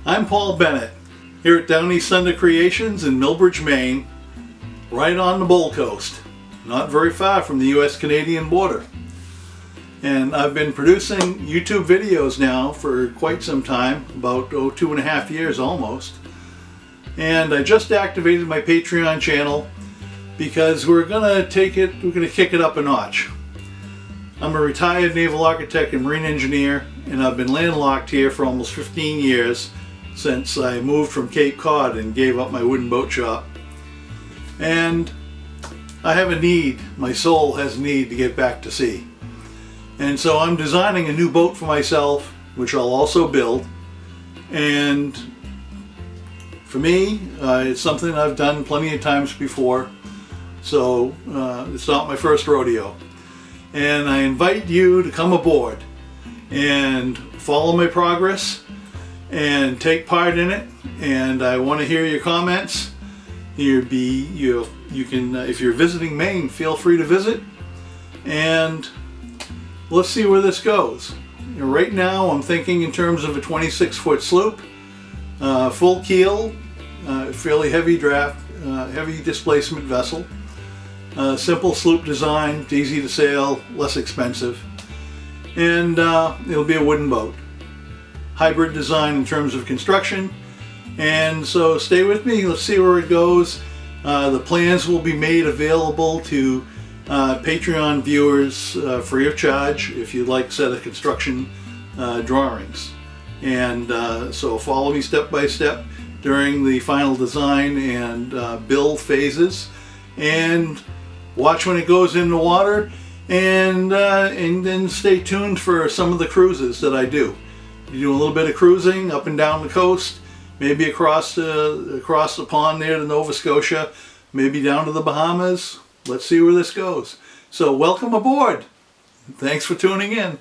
I'm Paul Bennett, here at Downeast Thunder Creations in Milbridge, Maine, right on the Bold Coast, not very far from the US-Canadian border. And I've been producing YouTube videos now for quite some time, about 2.5 years almost. And I just activated my Patreon channel because we're gonna kick it up a notch. I'm a retired naval architect and marine engineer, and I've been landlocked here for almost 15 years since I moved from Cape Cod and gave up my wooden boat shop. And I have a need, my soul has a need to get back to sea. And so I'm designing a new boat for myself, which I'll also build. And for me, it's something I've done plenty of times before, so it's not my first rodeo. And I invite you to come aboard and follow my progress and take part in it. And I want to hear your comments. You can, if you're visiting Maine, feel free to visit. And let's see where this goes. Right now, I'm thinking in terms of a 26-foot sloop, full keel, fairly heavy draft, heavy displacement vessel. Simple sloop design, easy to sail, less expensive, and it'll be a wooden boat. Hybrid design in terms of construction, and so stay with me, let's see where it goes. The plans will be made available to Patreon viewers free of charge if you'd like a set of construction drawings. And so follow me step by step during the final design and build phases, and watch when it goes in the water, and then stay tuned for some of the cruises that I do. You do a little bit of cruising up and down the coast, maybe across the pond there to Nova Scotia, maybe down to the Bahamas. Let's see where this goes. So welcome aboard. Thanks for tuning in.